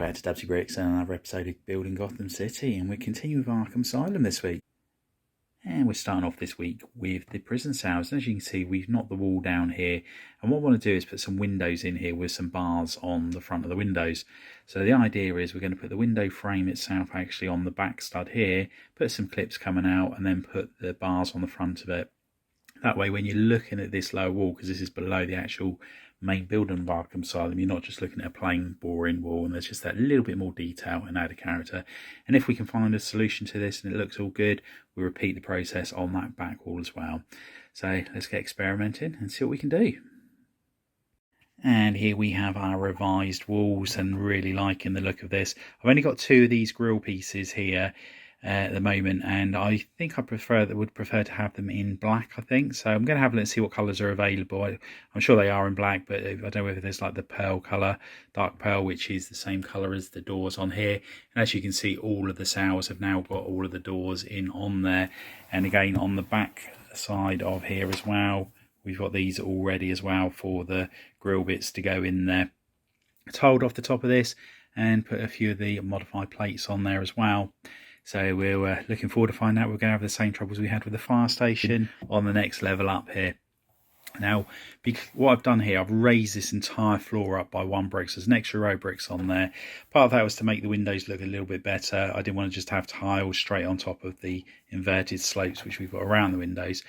back to Dubsy Bricks and another episode of Building Gotham City, and we're continuing with Arkham Asylum this week. And we're starting off this week with the prison cells. And as you can see, we've knocked the wall down here, and what we want to do is put some windows in here with some bars on the front of the windows. So the idea is we're going to put the window frame itself actually on the back stud here, put some clips coming out, and then put the bars on the front of it. That way, when you're looking at this lower wall, because this is below the actual main building of Arkham Asylum, you're not just looking at a plain boring wall, and there's just that little bit more detail and added character. And if we can find a solution to this and it looks all good, we repeat the process on that back wall as well. So let's get experimenting and see what we can do. And here we have our revised walls, and really liking the look of this. I've only got 2 of these grill pieces here at the moment, and I think I would prefer to have them in black, I think. So I'm going to have a look and see what colours are available. I'm sure they are in black, but I don't know whether there's like the pearl colour, dark pearl, which is the same colour as the doors on here. And as you can see, all of the cells have now got all of the doors in on there. And again, on the back side of here as well, we've got these all ready as well for the grill bits to go in there. Tiled off the top of this and put a few of the modified plates on there as well. So we're looking forward to finding out we're going to have the same troubles we had with the fire station on the next level up here. Now, what I've done here, I've raised this entire floor up by 1 brick. So there's an extra row of bricks on there. Part of that was to make the windows look a little bit better. I didn't want to just have tiles straight on top of the inverted slopes which we've got around the windows.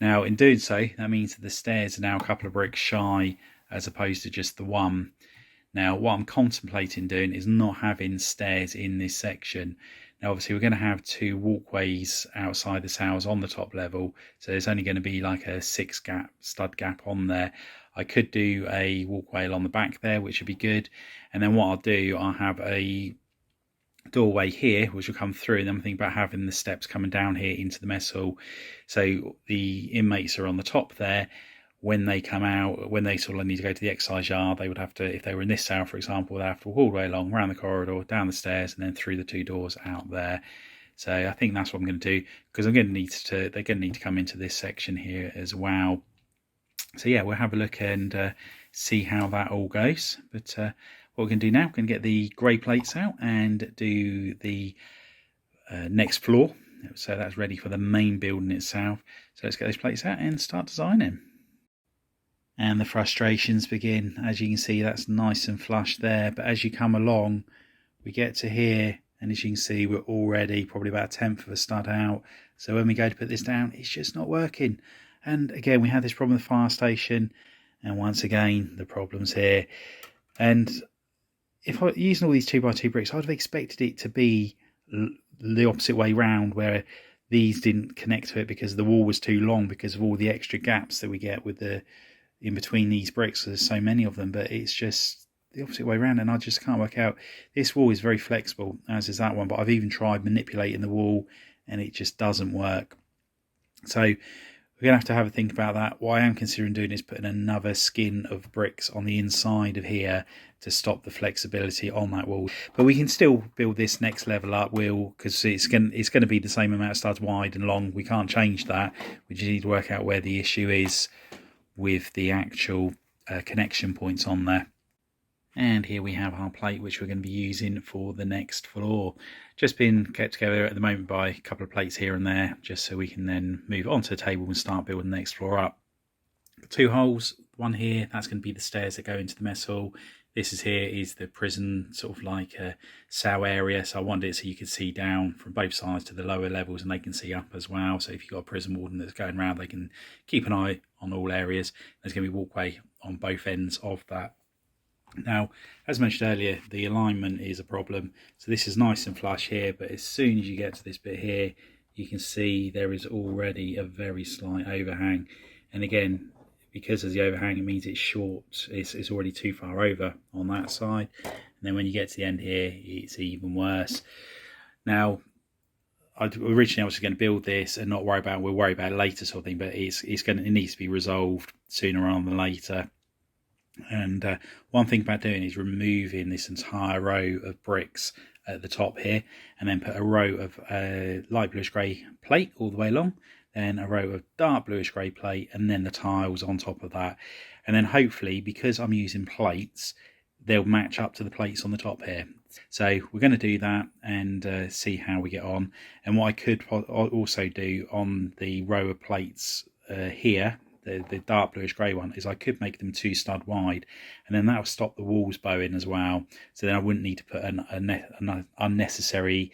Now, in doing so, that means that the stairs are now a couple of bricks shy as opposed to just the 1. Now, what I'm contemplating doing is not having stairs in this section. Now, obviously, we're going to have 2 walkways outside the cells on the top level, so there's only going to be like a 6 stud gap on there. I could do a walkway along the back there, which would be good, and then what I'll do, I'll have a doorway here which will come through, and then I'm thinking about having the steps coming down here into the mess hall, so the inmates are on the top there. When they come out, when they sort of need to go to the exercise yard, they would have to, if they were in this cell, for example, they'd have to walk all the way along, around the corridor, down the stairs, and then through the 2 doors out there. So I think that's what I'm going to do, because they're going to need to come into this section here as well. So yeah, we'll have a look and see how that all goes. But what we're going to do now, we're going to get the grey plates out and do the next floor. So that's ready for the main building itself. So let's get those plates out and start designing. And the frustrations begin. As you can see, that's nice and flush there, but as you come along, we get to here, and as you can see, we're already probably about 1/10 of a stud out. So when we go to put this down, it's just not working. And again, we had this problem with the fire station, and once again, the problem's here. And if I using all these 2x2 bricks, I'd have expected it to be the opposite way round, where these didn't connect to it because the wall was too long, because of all the extra gaps that we get with the in between these bricks. There's so many of them, but it's just the opposite way around, and I just can't work out. This wall is very flexible, as is that one, but I've even tried manipulating the wall and it just doesn't work. So we're going to have a think about that. What I am considering doing is putting another skin of bricks on the inside of here to stop the flexibility on that wall. But we can still build this next level up, because it's going to be the same amount of studs wide and long. We can't change that. We just need to work out where the issue is with the actual connection points on there. And here we have our plate, which we're going to be using for the next floor. Just been kept together at the moment by a couple of plates here and there, just so we can then move onto the table and start building the next floor up. 2 holes, one here, that's going to be the stairs that go into the mess hall. This is the prison, sort of like a cell area. So I wanted it so you could see down from both sides to the lower levels, and they can see up as well. So if you've got a prison warden that's going around, they can keep an eye on all areas. There's going to be a walkway on both ends of that. Now, as mentioned earlier, the alignment is a problem. So this is nice and flush here, but as soon as you get to this bit here, you can see there is already a very slight overhang. And again, because of the overhang, it means it's short. It's already too far over on that side. And then when you get to the end here, it's even worse. Now, originally I was going to build this and not we'll worry about it later sort of thing, but it needs to be resolved sooner rather than later. And one thing about doing is removing this entire row of bricks at the top here, and then put a row of light bluish grey plate all the way along, then a row of dark bluish grey plate, and then the tiles on top of that. And then hopefully, because I'm using plates, they'll match up to the plates on the top here. So we're going to do that and see how we get on. And what I could also do on the row of plates here, the dark bluish grey one, is I could make them 2 stud wide, and then that will stop the walls bowing as well. So then I wouldn't need to put an unnecessary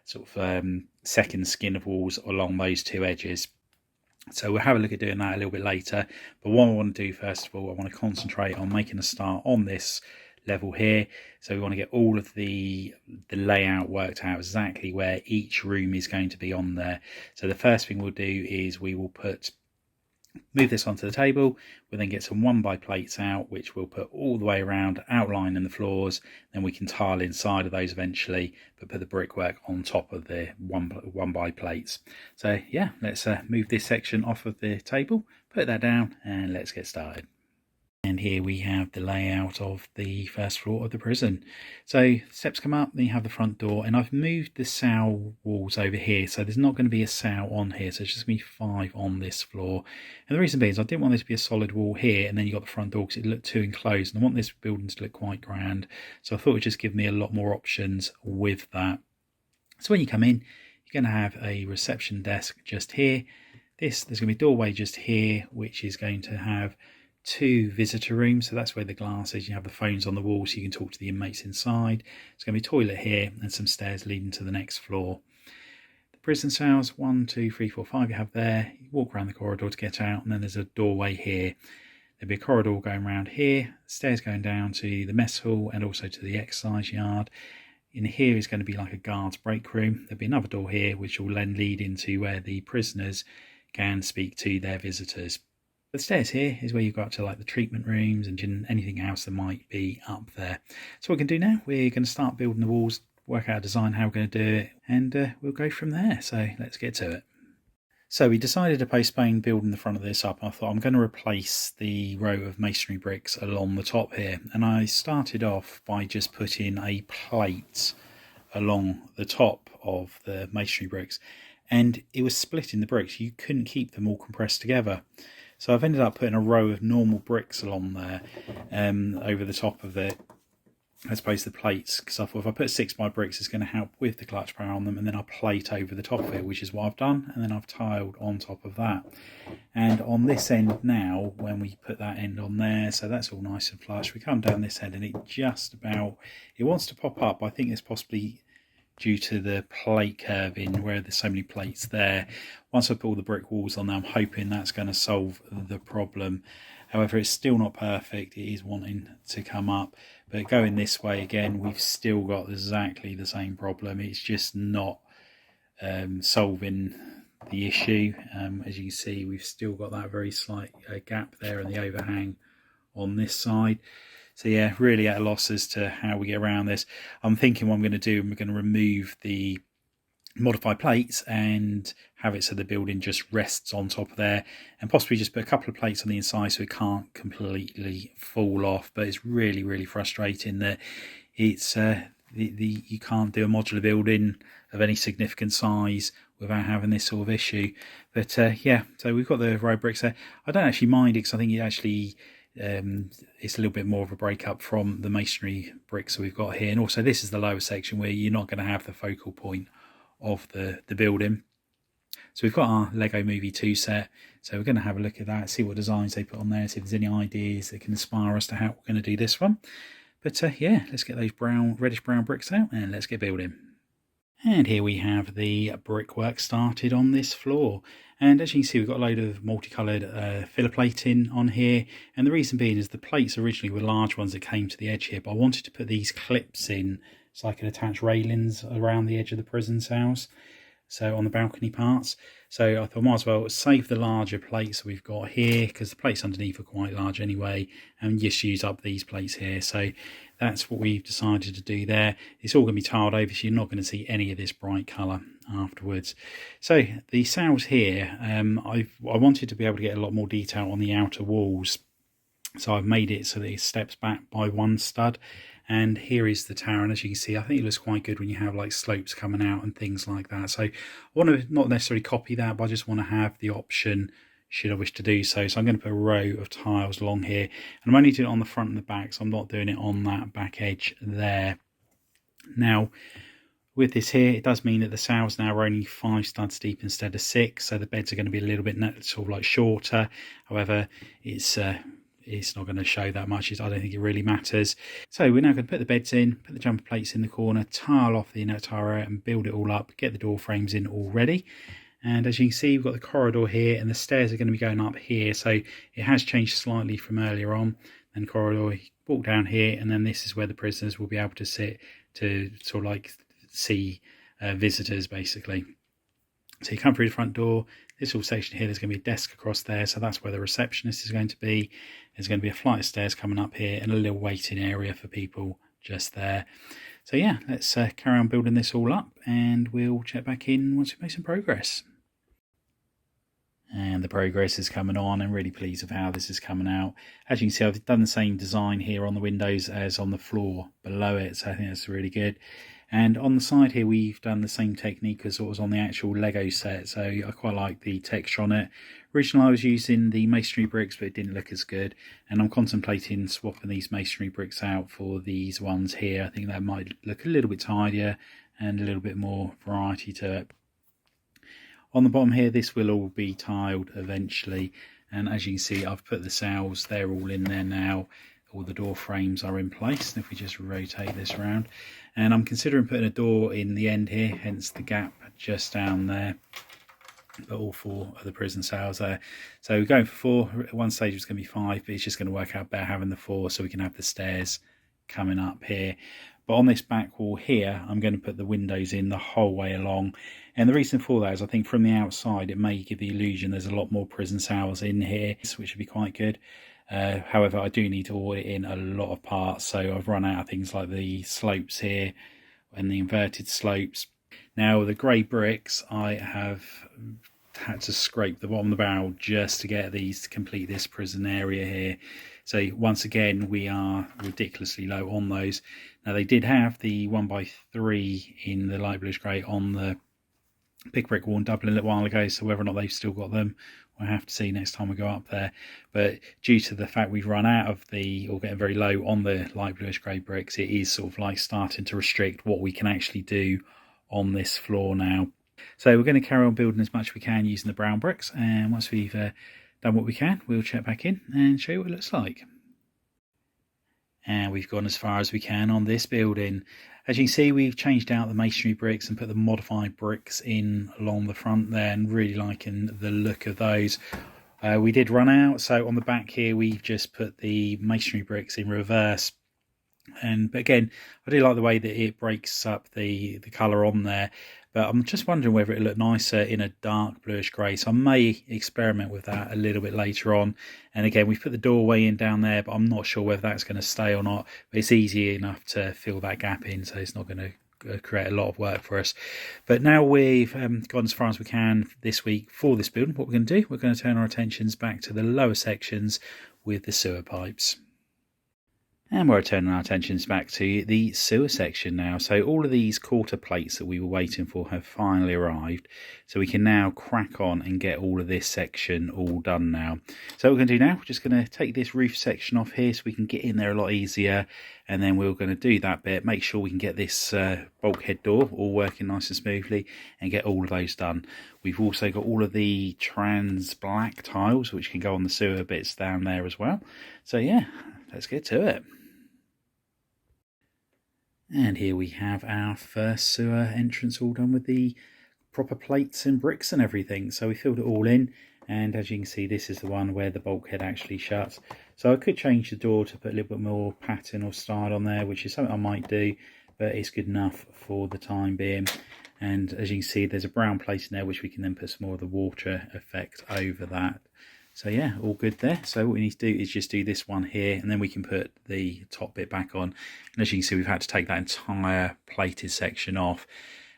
sort of second skin of walls along those 2 edges. So we'll have a look at doing that a little bit later. But what I want to do first of all, I want to concentrate on making a start on this level here. So we want to get all of the layout worked out, exactly where each room is going to be on there. So the first thing we'll do is we will move this onto the table. We'll then get some 1x plates out, which we'll put all the way around, outlining the floors. Then we can tile inside of those eventually, but put the brickwork on top of the 1x plates. So yeah, let's move this section off of the table, put that down, and let's get started. And here we have the layout of the first floor of the prison. So steps come up, then you have the front door, and I've moved the cell walls over here, so there's not going to be a cell on here, so it's just going to be 5 on this floor. And the reason being is I didn't want this to be a solid wall here, and then you got the front door because it looked too enclosed, and I want this building to look quite grand. So I thought it would just give me a lot more options with that. So when you come in, you're going to have a reception desk just here. There's going to be a doorway just here, which is going to have 2 visitor rooms, so that's where the glass is. You have the phones on the wall so you can talk to the inmates inside. There's going to be a toilet here and some stairs leading to the next floor. The prison cells, 1, 2, 3, 4, 5 you have there. You walk around the corridor to get out, and then there's a doorway here. There'll be a corridor going around here, stairs going down to the mess hall and also to the exercise yard. In here is going to be like a guard's break room. There'll be another door here which will then lead into where the prisoners can speak to their visitors. The stairs here is where you go up to like the treatment rooms and anything else that might be up there. So what we can do now, we're going to start building the walls, work out a design, how we're going to do it, and we'll go from there. So let's get to it. So we decided to postpone building the front of this up. I thought I'm going to replace the row of masonry bricks along the top here. And I started off by just putting a plate along the top of the masonry bricks. And it was splitting the bricks. You couldn't keep them all compressed together. So I've ended up putting a row of normal bricks along there over the top of it, as opposed to the plates, because I thought if I put 6x bricks, it's going to help with the clutch power on them, and then I'll plate over the top of it, which is what I've done, and then I've tiled on top of that. And on this end now, when we put that end on there, so that's all nice and flush, we come down this end and it wants to pop up. I think it's possibly due to the plate curving where there's so many plates there. Once I put all the brick walls on there, I'm hoping that's going to solve the problem. However, it's still not perfect. It is wanting to come up, but going this way again, we've still got exactly the same problem. It's just not solving the issue. As you can see, we've still got that very slight gap there in the overhang on this side. So yeah, really at a loss as to how we get around this. I'm thinking what I'm going to do, we're going to remove the modified plates and have it so the building just rests on top of there, and possibly just put a couple of plates on the inside so it can't completely fall off. But it's really, really frustrating that it's you can't do a modular building of any significant size without having this sort of issue. But yeah, so we've got the row bricks there. I don't actually mind it because I think it actually it's a little bit more of a breakup from the masonry bricks that we've got here. And also this is the lower section where you're not going to have the focal point of the building. So we've got our Lego Movie 2 set, so we're going to have a look at that, see what designs they put on there, see if there's any ideas that can inspire us to how we're going to do this one. But yeah, let's get those reddish brown bricks out and let's get building. And here we have the brickwork started on this floor. And as you can see, we've got a load of multicoloured filler plating on here. And the reason being is the plates originally were large ones that came to the edge here, but I wanted to put these clips in so I could attach railings around the edge of the prison cells, so on the balcony parts. So I thought I might as well save the larger plates we've got here, because the plates underneath are quite large anyway, and just use up these plates here. So that's what we've decided to do there. It's all going to be tiled over, so you're not going to see any of this bright colour afterwards. So the cells here, I wanted to be able to get a lot more detail on the outer walls, so I've made it so that it steps back by 1 stud. And here is the tower, and as you can see, I think it looks quite good when you have like slopes coming out and things like that. So I want to not necessarily copy that, but I just want to have the option should I wish to do so. So I'm going to put a row of tiles along here, and I'm only doing it on the front and the back, so I'm not doing it on that back edge there. Now with this here, it does mean that the sails now are only 5 studs deep instead of 6, so the beds are going to be a little bit sort of like shorter. However, it's not going to show that much. I don't think it really matters. So we're now going to put the beds in, put the jumper plates in the corner, tile off the inner tile area and build it all up, get the door frames in already. And as you can see, we've got the corridor here and the stairs are going to be going up here. So it has changed slightly from earlier on. Then corridor, you walk down here, and then this is where the prisoners will be able to sit to sort of like see visitors basically. So you come through the front door, this little section here, there's going to be a desk across there, so that's where the receptionist is going to be. There's going to be a flight of stairs coming up here and a little waiting area for people just there. So yeah, let's carry on building this all up, and we'll check back in once we make some progress. And the progress is coming on. I'm really pleased with how this is coming out. As you can see, I've done the same design here on the windows as on the floor below it, so I think that's really good. And on the side here, we've done the same technique as what was on the actual Lego set, so I quite like the texture on it. Originally I was using the masonry bricks, but it didn't look as good, and I'm contemplating swapping these masonry bricks out for these ones here. I think that might look a little bit tidier and a little bit more variety to it. On the bottom here, this will all be tiled eventually, and as you can see, I've put the sails, they're all in there now. All the door frames are in place, and if we just rotate this around, and I'm considering putting a door in the end here, hence the gap just down there. But all 4 of the prison sails there. So we're going for 4. At one stage it was going to be 5, but it's just going to work out better having the 4 so we can have the stairs coming up here. But on this back wall here, I'm going to put the windows in the whole way along. And the reason for that is I think from the outside it may give the illusion there's a lot more prison sails in here, which would be quite good. However, I do need to order in a lot of parts, so I've run out of things like the slopes here and the inverted slopes. Now the grey bricks, I have had to scrape the bottom of the barrel just to get these to complete this prison area here. So once again, we are ridiculously low on those. Now they did have the 1x3 in the light bluish grey on the big brick wall in Dublin a little while ago, so whether or not they've still got them, we'll have to see next time we go up there. But due to the fact we've run out of or getting very low on the light bluish grey bricks, it is sort of like starting to restrict what we can actually do on this floor now. So we're going to carry on building as much as we can using the brown bricks, and once we've done what we can, we'll check back in and show you what it looks like. And we've gone as far as we can on this building. As you can see, we've changed out the masonry bricks and put the modified bricks in along the front there, and really liking the look of those. We did run out, so on the back here we've just put the masonry bricks in reverse. But again, I do like the way that it breaks up the colour on there, but I'm just wondering whether it'll look nicer in a dark bluish grey, so I may experiment with that a little bit later on. And again, we've put the doorway in down there, but I'm not sure whether that's going to stay or not, but it's easy enough to fill that gap in, so it's not going to create a lot of work for us. But now we've gone as far as we can this week for this building. What we're going to do, we're going to turn our attentions back to the lower sections with the sewer pipes. And we're turning our attentions back to the sewer section now. So all of these quarter plates that we were waiting for have finally arrived. So we can now crack on and get all of this section all done now. So what we're going to do now, we're just going to take this roof section off here so we can get in there a lot easier. And then we're going to do that bit, make sure we can get this bulkhead door all working nice and smoothly and get all of those done. We've also got all of the trans black tiles which can go on the sewer bits down there as well. So yeah, let's get to it. And here we have our first sewer entrance all done with the proper plates and bricks and everything. So we filled it all in, and as you can see, this is the one where the bulkhead actually shuts. So I could change the door to put a little bit more pattern or style on there, which is something I might do, but it's good enough for the time being. And as you can see, there's a brown place in there which we can then put some more of the water effect over that. So yeah, all good there. So what we need to do is just do this one here, and then we can put the top bit back on. And as you can see, we've had to take that entire plated section off,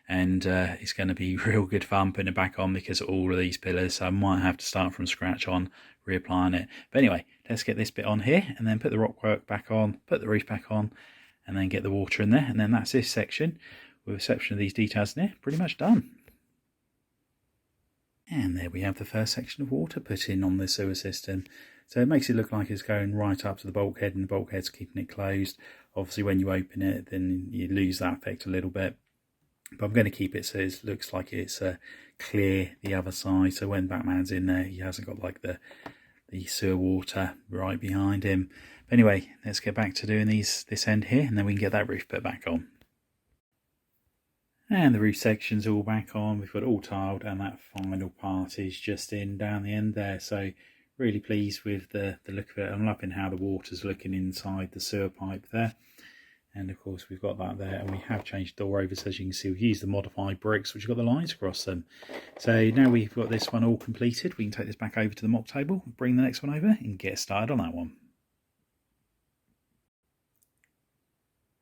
and it's going to be real good fun putting it back on because of all of these pillars. So I might have to start from scratch on reapplying it. But anyway, let's get this bit on here, and then put the rockwork back on, put the roof back on, and then get the water in there. And then that's this section, with a section of these details in there, pretty much done. And there we have the first section of water put in on the sewer system. So it makes it look like it's going right up to the bulkhead, and the bulkhead's keeping it closed. Obviously when you open it, then you lose that effect a little bit. But I'm going to keep it so it looks like it's clear the other side. So when Batman's in there, he hasn't got like the sewer water right behind him. But anyway, let's get back to doing this end here, and then we can get that roof put back on. And the roof section's all back on. We've got it all tiled, and that final part is just in down the end there. So really pleased with the look of it. I'm loving how the water's looking inside the sewer pipe there. And of course we've got that there, and we have changed the door over, so as you can see we've used the modified bricks which have got the lines across them. So now we've got this one all completed, we can take this back over to the mock table, bring the next one over and get started on that one.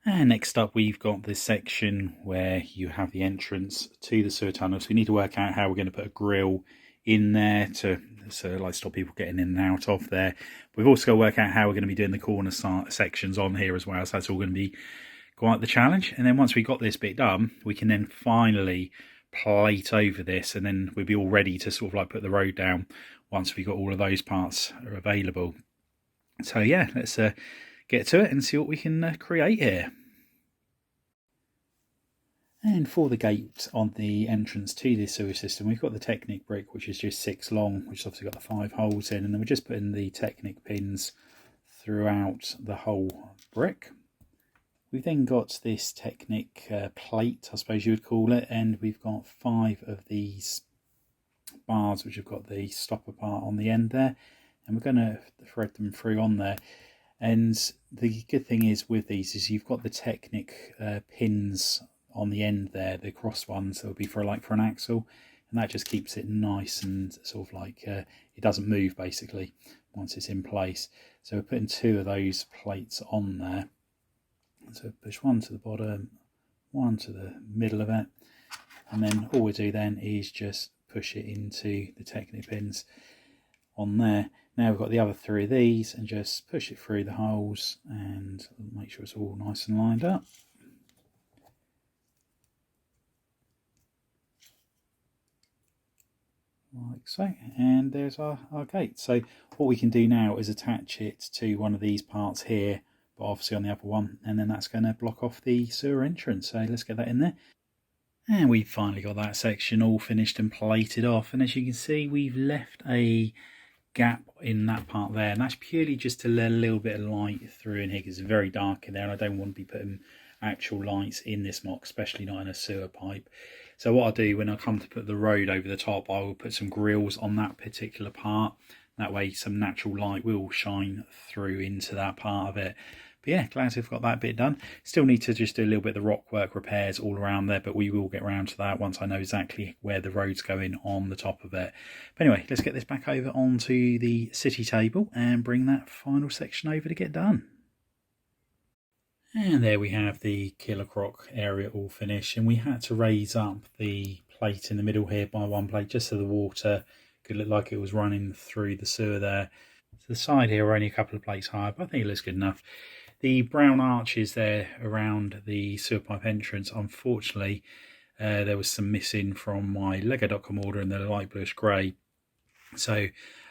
And next up we've got this section where you have the entrance to the sewer tunnel. So we need to work out how we're going to put a grill in there to stop people getting in and out of there. We've also got to work out how we're going to be doing the corner sections on here as well. So that's all going to be quite the challenge. And then once we got this bit done, we can then finally plate over this, and then we'll be all ready to sort of like put the road down once we've got all of those parts are available. So yeah, let's get to it and see what we can create here. And for the gate on the entrance to this sewer system, we've got the Technic brick, which is just 6 long, which has obviously got the 5 holes in, and then we're just putting the Technic pins throughout the whole brick. We've then got this Technic plate, I suppose you would call it, and we've got 5 of these bars which have got the stopper part on the end there, and we're going to thread them through on there. And the good thing is with these is you've got the Technic pins on the end there, the cross ones that will be for an axle, and that just keeps it nice and sort of like it doesn't move basically once it's in place. So we're putting 2 of those plates on there. So push one to the bottom, one to the middle of it, and then all we do then is just push it into the Technic pins on there. Now we've got the other 3 of these, and just push it through the holes and make sure it's all nice and lined up. Like so, and there's our gate. So what we can do now is attach it to one of these parts here, but obviously on the upper one, and then that's going to block off the sewer entrance. So let's get that in there. And we've finally got that section all finished and plated off, and as you can see we've left a gap in that part there, and that's purely just to let a little bit of light through in here because it's very dark in there, and I don't want to be putting actual lights in this mock, especially not in a sewer pipe. So what I'll do when I come to put the road over the top, I will put some grills on that particular part. That way some natural light will shine through into that part of it. But yeah, glad to have got that bit done. Still need to just do a little bit of the rock work repairs all around there, but we will get around to that once I know exactly where the road's going on the top of it. But anyway, let's get this back over onto the city table and bring that final section over to get done. And there we have the Killer Croc area all finished, and we had to raise up the plate in the middle here by 1 plate just so the water could look like it was running through the sewer there. So the side here are only a couple of plates higher, but I think it looks good enough. The brown arches there around the sewer pipe entrance, unfortunately there was some missing from my Lego.com order in the light bluish grey, so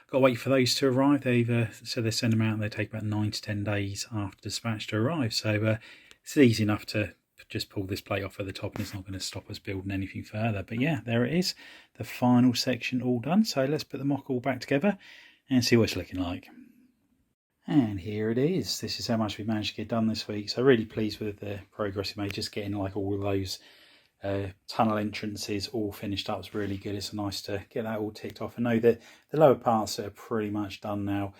got to wait for those to arrive. They've so they send them out and they take about 9 to 10 days after dispatch to arrive. So it's easy enough to just pull this plate off at the top, and it's not going to stop us building anything further. But yeah, there it is, the final section all done. So let's put the mock all back together and see what it's looking like. And here it is. This is how much we managed to get done this week. So really pleased with the progress we made, just getting like all of those tunnel entrances all finished up. It's really good. It's nice to get that all ticked off and know that the lower parts are pretty much done now.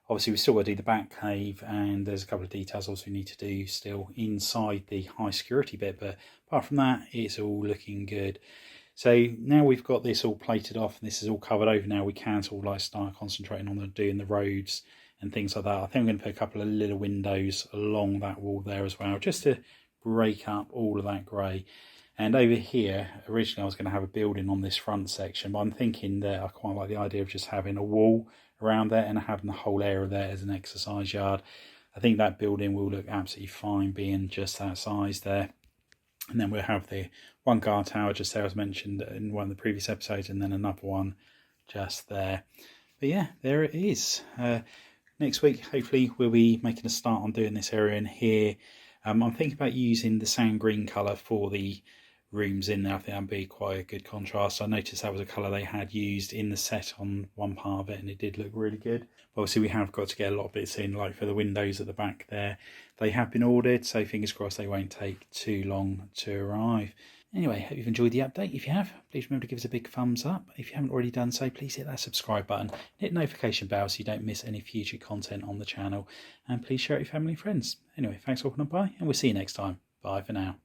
Obviously we've still got to do the back cave, and there's a couple of details also we need to do still inside the high security bit, but apart from that it's all looking good. So now we've got this all plated off and this is all covered over, now we can sort of like start concentrating on doing the roads and things like that. I think I'm going to put a couple of little windows along that wall there as well, just to break up all of that grey. And over here, originally I was going to have a building on this front section, but I'm thinking that I quite like the idea of just having a wall around there and having the whole area there as an exercise yard. I think that building will look absolutely fine being just that size there. And then we'll have the one guard tower just there as mentioned in one of the previous episodes, and then another one just there. But yeah, there it is. Next week, hopefully, we'll be making a start on doing this area in here. I'm thinking about using the sand green colour for the rooms in there. I think that'd be quite a good contrast. I noticed that was a colour they had used in the set on one part of it, and it did look really good. But obviously, we have got to get a lot of bits in, like for the windows at the back there. They have been ordered, so fingers crossed they won't take too long to arrive. Anyway, hope you've enjoyed the update. If you have, please remember to give us a big thumbs up. If you haven't already done so, please hit that subscribe button. Hit the notification bell so you don't miss any future content on the channel. And please share it with family and friends. Anyway, thanks for watching, bye, and we'll see you next time. Bye for now.